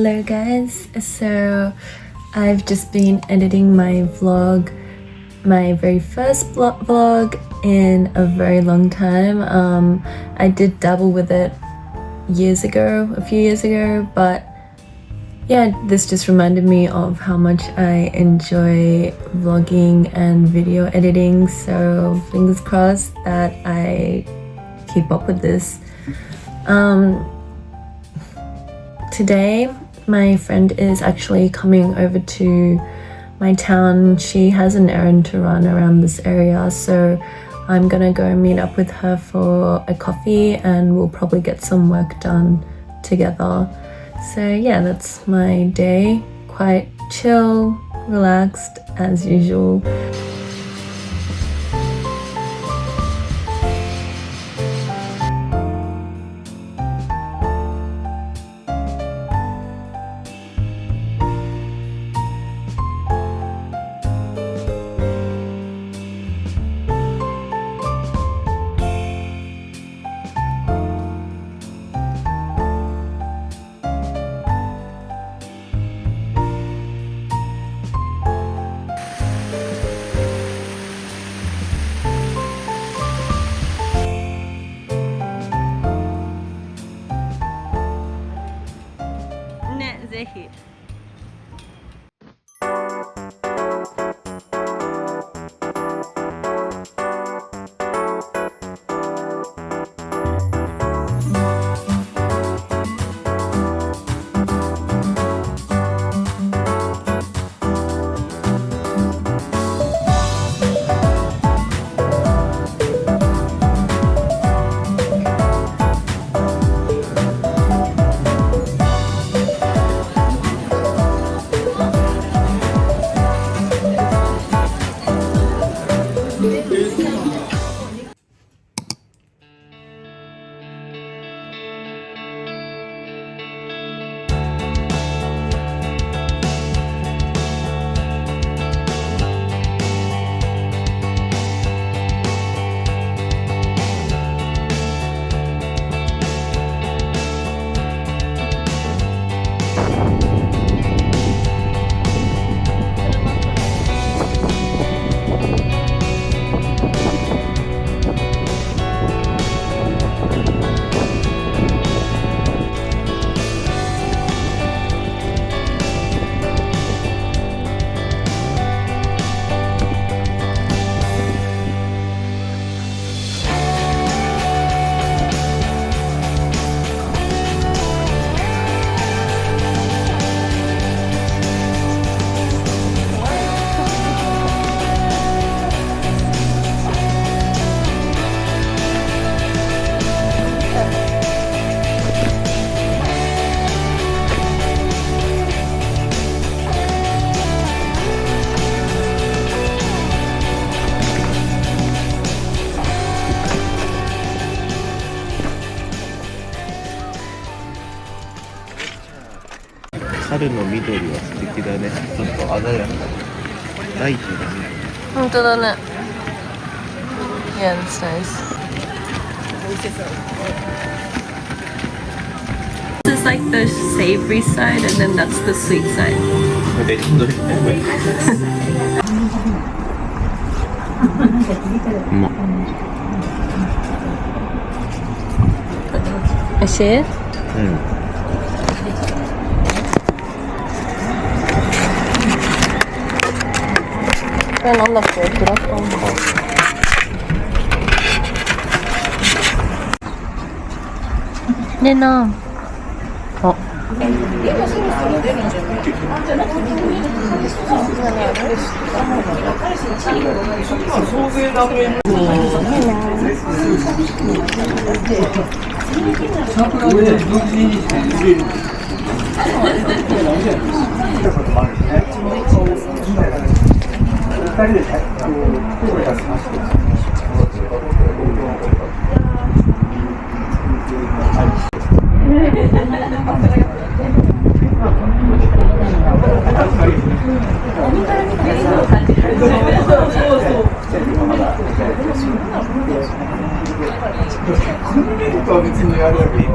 Hello guys, so I've just been editing my vlog, my very first vlog in a very long time. I did dabble with it a few years ago, but yeah, this just reminded me of how much I enjoy vlogging and video editing, so fingers crossed that I keep up with this. Today my friend is actually coming over to my town. She has an errand to run around this area, so I'm gonna go meet up with her for a coffee and we'll probably get some work done together. So yeah, that's my day. Quite chill, relaxed as usual.ね、ぜひ。春の緑は素敵だね。ちょっと鮮やか。ライトだね。本当だね。Yeah, that's nice. This is like the savory side, and then that's the sweet side. うまっ。美味しい？うん。これなんだっけ？グラタンか。レナン。あ。は別にあれだけど。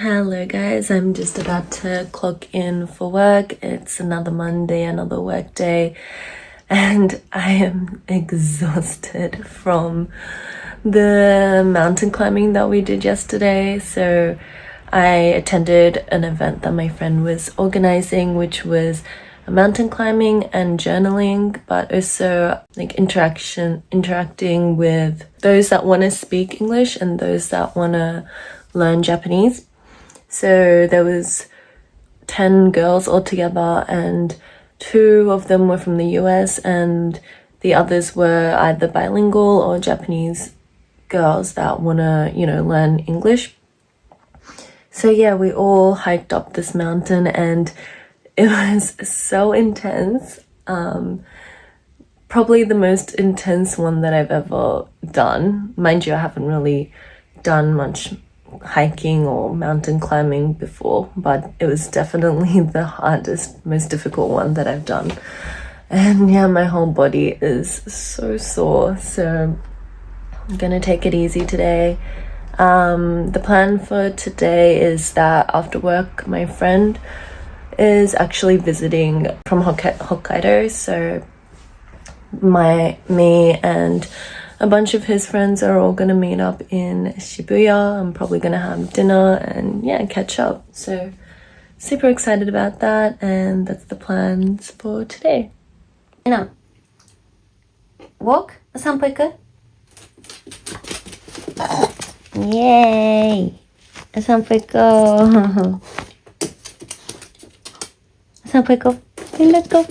Hello guys, I'm just about to clock in for work. It's another Monday, another work day, and I am exhausted from the mountain climbing that we did yesterday. So I attended an event that my friend was organizing, which was mountain climbing and journaling, but also like interacting with those that want to speak English and those that want to learn Japanese. So there was 10 girls altogether, and 2 of them were from the US and the others were either bilingual or Japanese girls that want to, learn English. So yeah, we all hiked up this mountain and it was so intense. Probably the most intense one that I've ever done. Mind you, I haven't really done much hiking or mountain climbing before, but it was definitely the hardest, most difficult one that I've done. And yeah, my whole body is so sore, so I'm gonna take it easy today. The plan for today is that after work, my friend is actually visiting from Hokkaido, so me and a bunch of his friends are all gonna meet up in Shibuya. I'm probably gonna have dinner and catch up. So super excited about that, and that's the plans for today. Lennon, walk? お散歩行く? Yay! お散歩行こう。お散歩行こう。Let's go!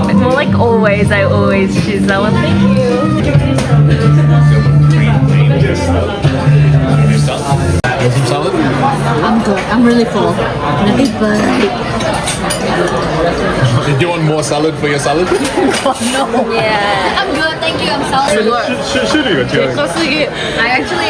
It's more like always, I always choose that one. Thank you. Want some salad? I'm good. I'm really full. Nothing but. Did you want more salad for your salad? Yeah. I'm good. Thank you. I'm sorry. Should I actually